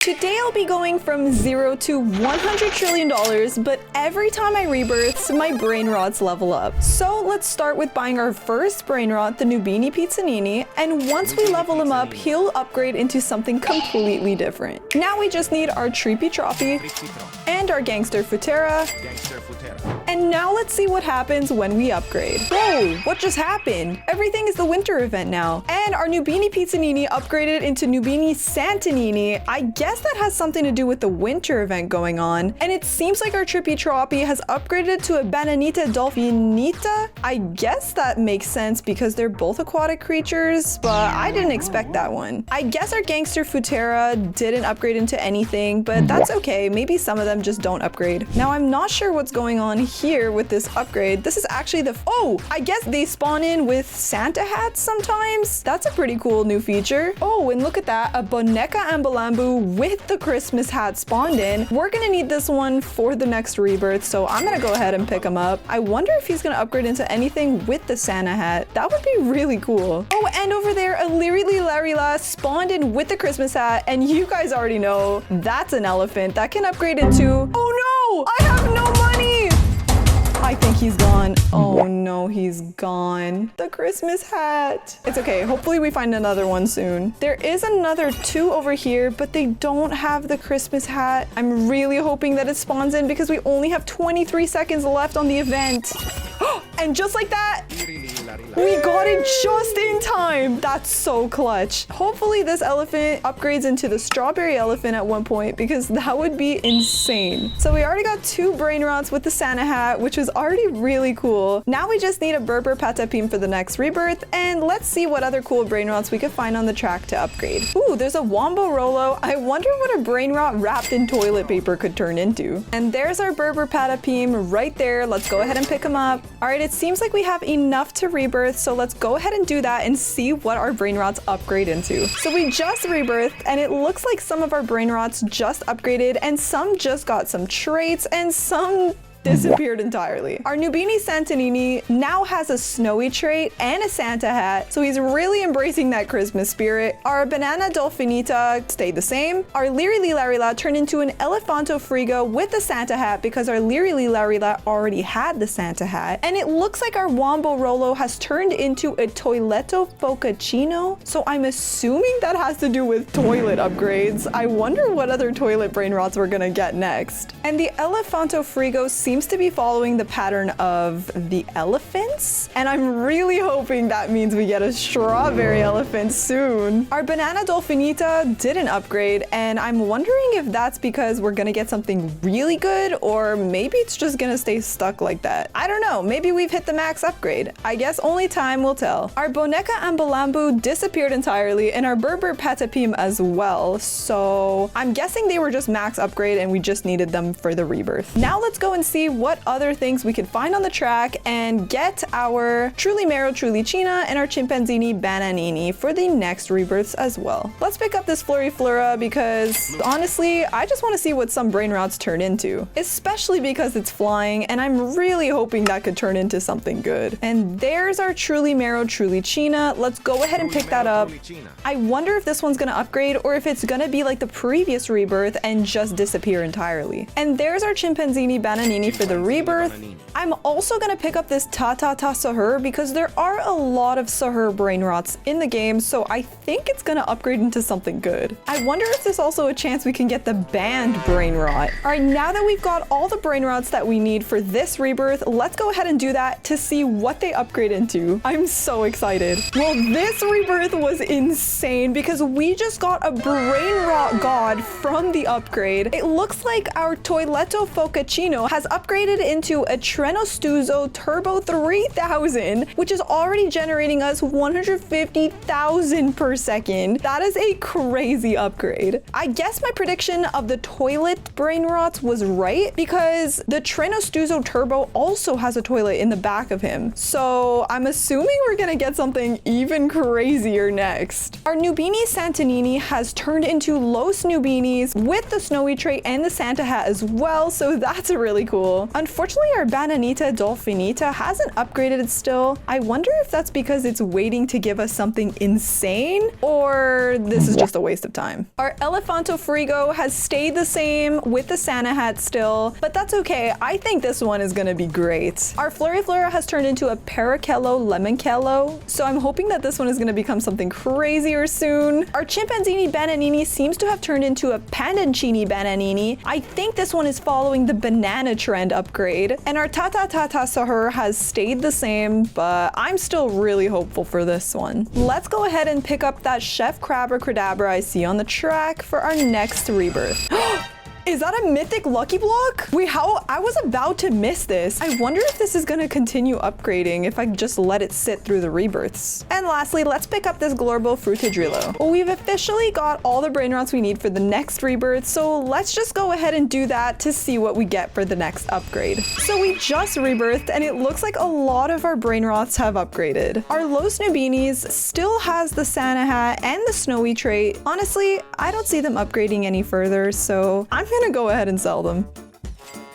Today I'll be going from 0 to $100 trillion, but every time I rebirth, my brainrots level up. So let's start with buying our first brainrot, the Nubini Pizzanini, and once we level him up, he'll upgrade into something completely different. Now we just need our Trippy Troppy and our Gangster Futera. And now let's see what happens when we upgrade. Whoa, what just happened? Everything is the winter event now. And our Nubini Pizzanini upgraded into Nubini Santanini. I guess that has something to do with the winter event going on. And it seems like our Trippy Troppy has upgraded to a Bananita Dolphinita. I guess that makes sense because they're both aquatic creatures, but I didn't expect that one. I guess our Gangster Futera didn't upgrade into anything, but that's okay. Maybe some of them just don't upgrade. Now I'm not sure what's going on here with this upgrade. This is actually oh, I guess they spawn in with Santa hats sometimes. That's a pretty cool new feature. Oh, and look at that, a Boneca Ambalambu with the Christmas hat spawned in. We're gonna need this one for the next rebirth, so I'm gonna go ahead and pick him up. I wonder if he's gonna upgrade into anything with the Santa hat. That would be really cool. Oh, and over there, a Lirili Larila spawned in with the Christmas hat, and you guys already know that's an elephant that can upgrade into... Oh no! I have no money! I think he's gone. Oh no, he's gone. The Christmas hat. It's okay. Hopefully we find another one soon. There is another two over here, but they don't have the Christmas hat. I'm really hoping that it spawns in because we only have 23 seconds left on the event. And just like that, we got it just in time. That's so clutch. Hopefully this elephant upgrades into the strawberry elephant at one point because that would be insane. So we already got two brainrots with the Santa hat, which was already really cool. Now we just need a Berber Patapim for the next rebirth, and let's see what other cool brainrots we could find on the track to upgrade. Ooh, there's a Wombo Rolo. I wonder what a brainrot wrapped in toilet paper could turn into. And there's our Berber Patapim right there. Let's go ahead and pick him up. All right, it seems like we have enough to rebirth, so let's go ahead and do that and see what our brainrots upgrade into. So we just rebirthed, and it looks like some of our brainrots just upgraded, and some just got some traits, and some disappeared entirely. Our Nubini Santanini now has a snowy trait and a Santa hat, so he's really embracing that Christmas spirit. Our Banana Dolphinita stayed the same. Our Lirili Larila turned into an Elefanto Frigo with the Santa hat because our Lirili Larila already had the Santa hat. And it looks like our Wombo Rolo has turned into a Toiletto Focacino, so I'm assuming that has to do with toilet upgrades. I wonder what other toilet brainrots we're gonna get next. And the Elefanto Frigo seems to be following the pattern of the elephants, and I'm really hoping that means we get a strawberry elephant soon. Our Banana Dolphinita didn't upgrade, and I'm wondering if that's because we're gonna get something really good, or maybe it's just gonna stay stuck like that. I don't know, maybe we've hit the max upgrade. I guess only time will tell. Our Boneca Ambalambu disappeared entirely, and our Berber Patapim as well, so I'm guessing they were just max upgrade and we just needed them for the rebirth. Now let's go and see what other things we can find on the track and get our Truly Mero Truly China and our Chimpanzini Bananini for the next rebirths as well. Let's pick up this Fluriflora because honestly, I just want to see what some brainrots turn into, especially because it's flying, and I'm really hoping that could turn into something good. And there's our Truly Mero Truly China. Let's go ahead and pick that up. I wonder if this one's gonna upgrade or if it's gonna be like the previous rebirth and just disappear entirely. And there's our Chimpanzini Bananini for the rebirth. I'm also gonna pick up this Tata Sahur because there are a lot of Sahur brainrots in the game, so I think it's gonna upgrade into something good. I wonder if there's also a chance we can get the banned brainrot. All right, now that we've got all the brainrots that we need for this rebirth, let's go ahead and do that to see what they upgrade into. I'm so excited. Well, this rebirth was insane because we just got a brainrot god from the upgrade. It looks like our Toiletto Focacino has upgraded into a Treno Stuzo Turbo 3000, which is already generating us 150,000 per second. That is a crazy upgrade. I guess my prediction of the toilet brainrots was right because the Treno Stuzo Turbo also has a toilet in the back of him. So I'm assuming we're gonna get something even crazier next. Our Nubini Santanini has turned into Los Nubini new beanies with the snowy trait and the Santa hat as well, so that's really cool. Unfortunately, our Bananita Dolphinita hasn't upgraded still. I wonder if that's because it's waiting to give us something insane, or this is just a waste of time. Our Elefanto Frigo has stayed the same with the Santa hat still, but that's okay. I think this one is gonna be great. Our Floriflora has turned into a Parakello Lemoncello, so I'm hoping that this one is gonna become something crazier soon. Our Chimpanzini Bananini seems to have turned into a Pandancini Bananini. I think this one is following the banana trend upgrade. And our Tata Tata Sahur has stayed the same, but I'm still really hopeful for this one. Let's go ahead and pick up that Chef Crabra I see on the track for our next rebirth. Is that a mythic lucky block? Wait, how? I was about to miss this. I wonder if this is gonna continue upgrading if I just let it sit through the rebirths. And lastly, let's pick up this Glorbo Frutadrillo. Well, we've officially got all the Brainrots we need for the next rebirth, so let's just go ahead and do that to see what we get for the next upgrade. So we just rebirthed, and it looks like a lot of our Brainrots have upgraded. Our Los Nubinis still has the Santa hat and the snowy trait. Honestly, I don't see them upgrading any further, so I'm gonna go ahead and sell them.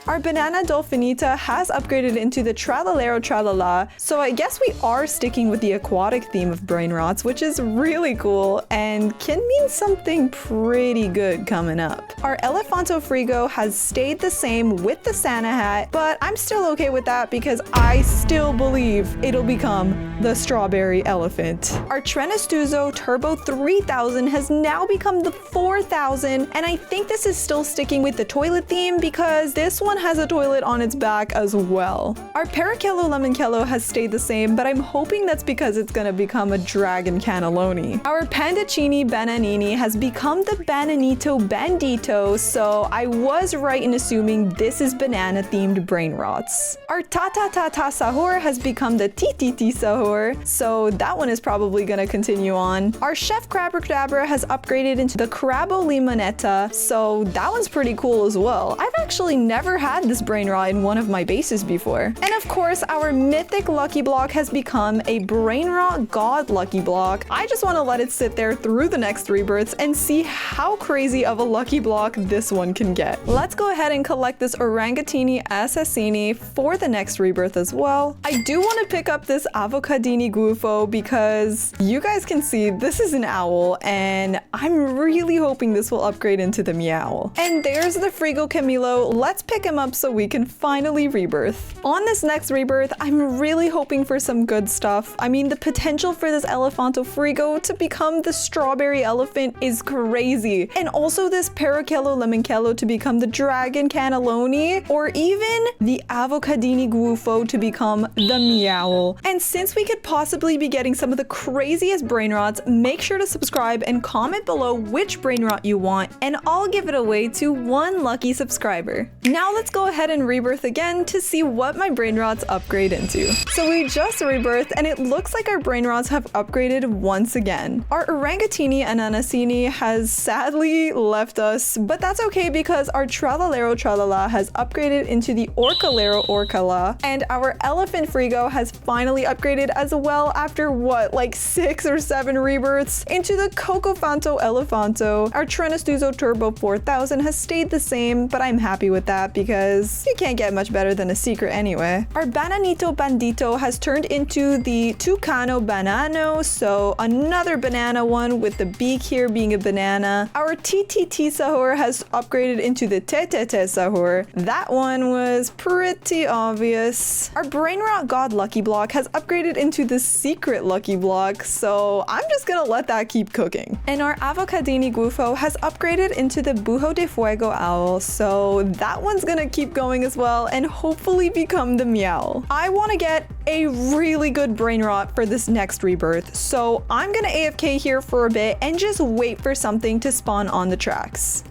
Our Banana Dolphinita has upgraded into the Tralalero Tralala, so I guess we are sticking with the aquatic theme of Brainrots, which is really cool and can mean something pretty good coming up. Our Elefanto Frigo has stayed the same with the Santa hat, but I'm still okay with that because I still believe it'll become the Strawberry Elephant. Our Trenestuzo Turbo 3000 has now become the 4000, and I think this is still sticking with the toilet theme because this one has a toilet on its back as well. Our Parakello Lemoncello has stayed the same, but I'm hoping that's because it's gonna become a Dragon Cannelloni. Our Pandaccini Bananini has become the Bananito Bandito, so I was right in assuming this is banana-themed Brainrots. Our Tata Tata Sahur has become the Titi Sahur, so that one is probably gonna continue on. Our Chef Crabra has upgraded into the Crabo Limonetta, so that one's pretty cool as well. I've actually never had this Brainrot in one of my bases before. And of course, our mythic lucky block has become a Brainrot God lucky block. I just want to let it sit there through the next rebirths and see how crazy of a lucky block this one can get. Let's go ahead and collect this Orangatini Assassini for the next rebirth as well. I do want to pick up this Avocadini Gufo because you guys can see this is an owl and I'm really hoping this will upgrade into the Meowl. And there's the Frigo Camilo. Let's pick him up so we can finally rebirth. On this next rebirth, I'm really hoping for some good stuff. I mean, the potential for this Elefanto Frigo to become the Strawberry Elephant is crazy. And also this Parakello Lemoncello to become the Dragon Cannelloni, or even the Avocadini Guufo to become the Meowl. And since we could possibly be getting some of the craziest Brainrots, make sure to subscribe and comment below which Brainrot you want, and I'll give it away to one lucky subscriber. Now let's go ahead and rebirth again to see what my Brainrots upgrade into. So we just rebirthed and it looks like our Brainrots have upgraded once again. Our Orangatini Ananasini has sadly left us, but that's okay because our Tralalero Tralala has upgraded into the Orcalero Orcala, and our Elephant Frigo has finally upgraded as well after what, like 6 or 7 rebirths into the Cocofanto Elefanto. Our Trenestuzo Turbo 4000 has stayed the same, but I'm happy with that because you can't get much better than a secret anyway. Our Bananito Bandito has turned into the Tucano Banano, so another banana one with the beak here being a banana. Our TTT Sahur has upgraded into the Tetete Sahur. That one was pretty obvious. Our Brainrot God Lucky Block has upgraded into the Secret Lucky Block, so I'm just gonna let that keep cooking. And our Avocadini Gufo has upgraded into the Bujo de Fuego Owl, so that one's gonna keep going as well and hopefully become the Meowl. I want to get a really good Brainrot for this next rebirth, so I'm gonna AFK here for a bit and just wait for something to spawn on the tracks.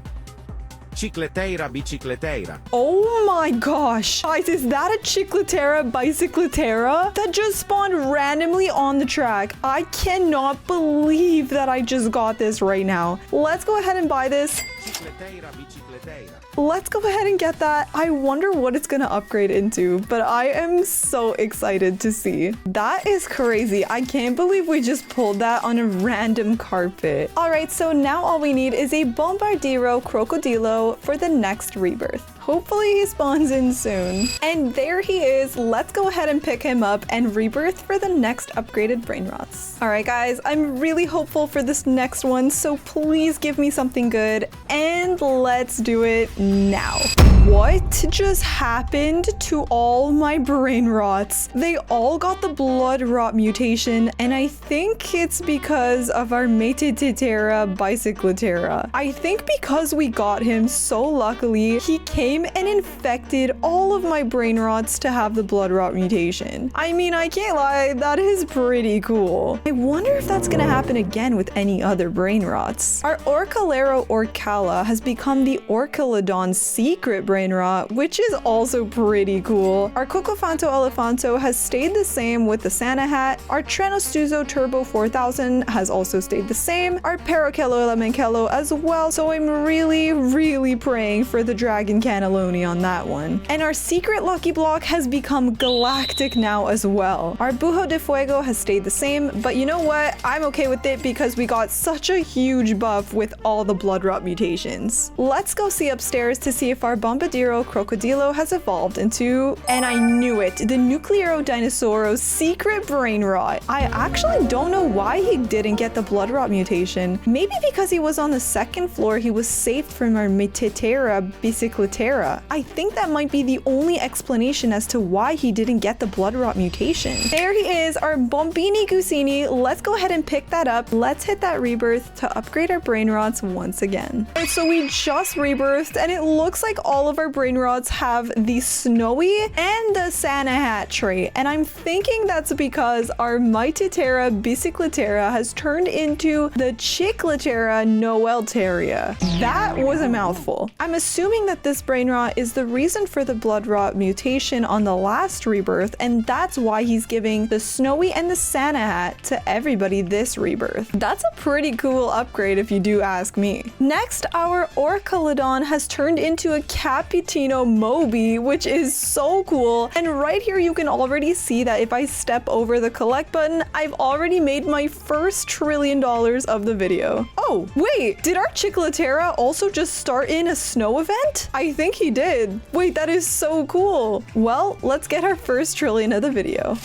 Chicleteira bicicleteira. Oh my gosh. Guys, is that a Chicletera Bicycletera that just spawned randomly on the track? I cannot believe that I just got this right now. Let's go ahead and buy this. Cicleteira, bicicleteira. Let's go ahead and get that. I wonder what it's gonna upgrade into, but I am so excited to see. That is crazy. I can't believe we just pulled that on a random carpet. All right, so now all we need is a Bombardiro Crocodilo for the next rebirth. Hopefully he spawns in soon. And there he is. Let's go ahead and pick him up and rebirth for the next upgraded Brainrots. All right, guys, I'm really hopeful for this next one, so please give me something good, and let's do it now. What just happened to all my Brainrots? They all got the blood rot mutation, and I think it's because of our Metatitera Bicyclotera. I think because we got him so luckily, he came and infected all of my Brainrots to have the blood rot mutation. I mean, I can't lie, that is pretty cool. I wonder if that's gonna happen again with any other Brainrots. Our Orcalero Orcala has become the Orcalodon secret Brainrot, which is also pretty cool. Our Cocofanto Elefanto has stayed the same with the Santa hat. Our Trenostuzo Turbo 4000 has also stayed the same. Our Parachello Elemencello as well, so I'm really praying for the Dragon Cannelloni on that one. And our secret Lucky Block has become galactic now as well. Our Bujo de Fuego has stayed the same, but you know what? I'm okay with it because we got such a huge buff with all the blood rot mutations. Let's go see upstairs to see if our Bombardiro Crocodilo has evolved into, and I knew it, the Nuclearo Dinosauro secret Brainrot. I actually don't know why he didn't get the blood rot mutation. Maybe because he was on the second floor, he was saved from our Metatitera Bicyclotera. I think that might be the only explanation as to why he didn't get the blood rot mutation. There he is, our Bombini Gusini. Let's go ahead and pick that up. Let's hit that rebirth to upgrade our Brainrots once again. Alright, so we just rebirthed, and it looks like all of our Brainrots have the Snowy and the Santa hat trait, and I'm thinking that's because our Metatitera Bicyclotera has turned into the Chiclotera Noelteria. That was a mouthful. I'm assuming that this Brainrot is the reason for the blood rot mutation on the last rebirth, and that's why he's giving the Snowy and the Santa hat to everybody this rebirth. That's a pretty cool upgrade if you do ask me. Next, our Orcalodon has turned into a Cappuccino Moby, which is so cool. And right here you can already see that if I step over the collect button, I've already made my first $1 trillion of the video. Oh, wait, did our Chiclotera also just start in a snow event? I think he did. Wait, that is so cool. Well, let's get our first trillion of the video.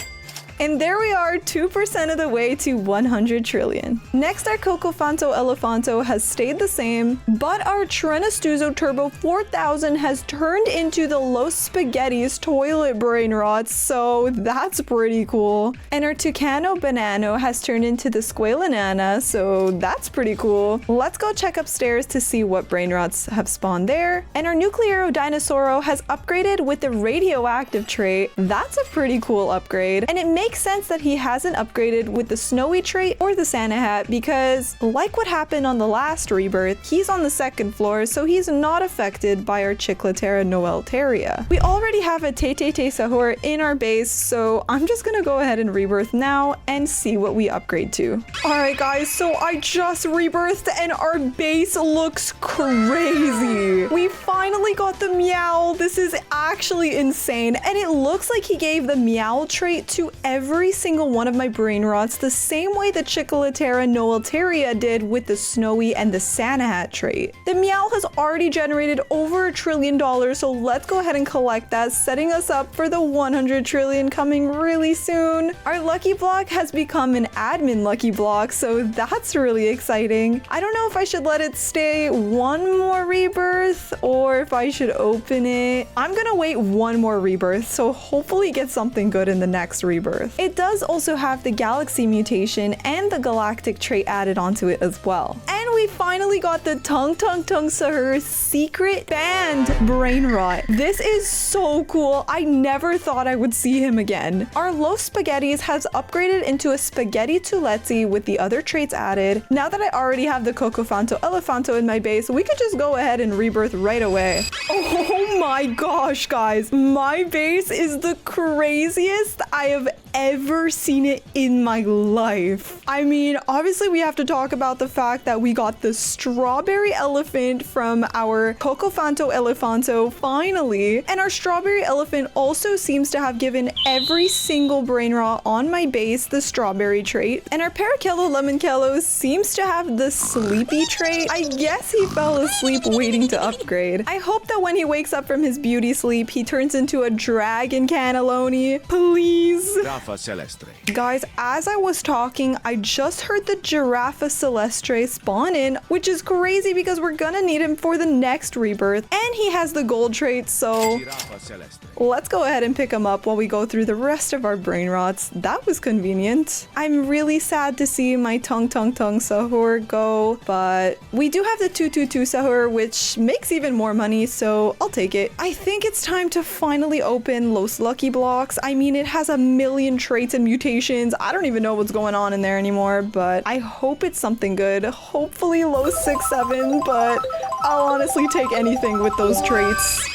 And there we are, 2% of the way to 100 trillion. Next, our Cocofanto Elefanto has stayed the same, but our Trenostuzo Turbo 4000 has turned into the Los Spaghetti's toilet Brainrots, so that's pretty cool. And our Tucano Banano has turned into the Squalenana, so that's pretty cool. Let's go check upstairs to see what Brainrots have spawned there. And our Nuclearo Dinosauro has upgraded with the radioactive trait. That's a pretty cool upgrade, and it makes sense that he hasn't upgraded with the Snowy trait or the Santa hat because, like what happened on the last rebirth, he's on the second floor, so he's not affected by our Chiclotera Noelteria. We already have a Tete Sahur in our base, so I'm just gonna go ahead and rebirth now and see what we upgrade to. Alright guys, so I just rebirthed and our base looks crazy. We finally got the Meow. This is actually insane, and it looks like he gave the Meow trait to every single one of my Brainrots the same way the Chiclotera Noelteria did with the Snowy and the Santa hat trait. The Meow has already generated over $1 trillion, so let's go ahead and collect that, setting us up for the 100 trillion coming really soon. Our Lucky Block has become an admin Lucky Block, so that's really exciting. I don't know if I should let it stay one more rebirth or if I should open it. I'm gonna wait one more rebirth, so hopefully get something good in the next rebirth. It does also have the Galaxy mutation and the Galactic trait added onto it as well. And we finally got the Tung Sahur secret band Brainrot. This is so cool. I never thought I would see him again. Our Los Spaghettis has upgraded into a Spaghetti Tulezzi with the other traits added. Now that I already have the Cocofanto Elefanto in my base, we could just go ahead and rebirth right away. Oh my gosh, guys. My base is the craziest I have ever seen it in my life. I mean, obviously we have to talk about the fact that we got the strawberry elephant from our Cocofanto Elefanto finally. And our strawberry elephant also seems to have given every single brainrot on my base the strawberry trait. And our Parakello Lemonkello seems to have the sleepy trait. I guess he fell asleep waiting to upgrade. I hope that when he wakes up from his beauty sleep, he turns into a dragon cannelloni. Please. Giraffa Celestre. Guys, as I was talking, I just heard the Giraffa Celestre spawn in, which is crazy because we're gonna need him for the next rebirth. And he has the gold trait, so Giraffa Celestre. let's go ahead and pick him up while we go through the rest of our brainrots. That was convenient. I'm really sad to see my Tung Sahur go, but we do have the 222 Sahur, which makes even more money, so I'll take it. I think it's time to finally open Los Lucky Blocks. I mean, it has a million traits and mutations. I don't even know what's going on in there anymore, but I hope it's something good. Hopefully Los 6-7, but I'll honestly take anything with those traits.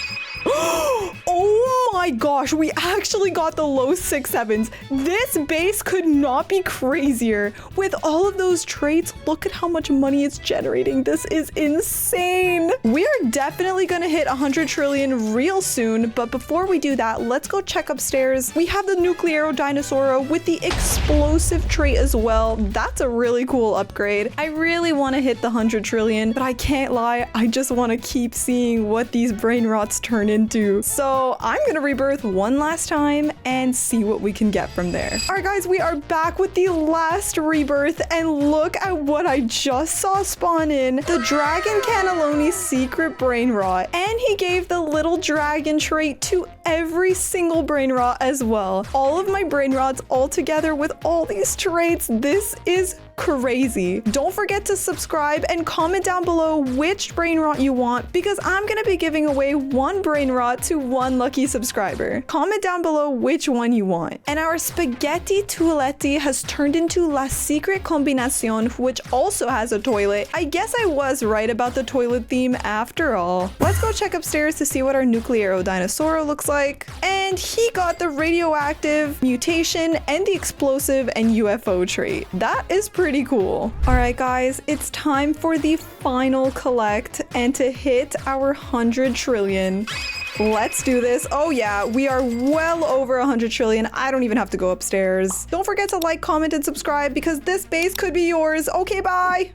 Oh my gosh, we actually got the low 6-7s. This base could not be crazier. With all of those traits, look at how much money it's generating. This is insane. We are definitely gonna hit 100 trillion real soon, but before we do that, let's go check upstairs. We have the Nuclearo Dinosauro with the explosive trait as well. That's a really cool upgrade. I really want to hit the 100 trillion, but I can't lie, I just want to keep seeing what these brain rots turn into. So I'm gonna rebirth one last time and see what we can get from there. All right, guys, we are back with the last rebirth, and look at what I just saw spawn in. The Dragon Cannelloni secret brain rot, and he gave the little dragon trait to every single brain rot as well. All of my brain rots all together with all these traits. This is crazy. Don't forget to subscribe and comment down below which brain rot you want, because I'm gonna be giving away one brain rot to one lucky subscriber. Comment down below which one you want. And our spaghetti toiletti has turned into La Secret Combinacion, which also has a toilet. I guess I was right about the toilet theme after all. Let's go check upstairs to see what our Nuclearo Dinosauro looks like. And he got the radioactive mutation and the explosive and UFO trait. That is pretty cool. All right, guys, it's time for the final collect and to hit our 100 trillion. Let's do this. Oh yeah, we are well over 100 trillion. I don't even have to go upstairs. Don't forget to like, comment, and subscribe because this base could be yours. Okay, bye.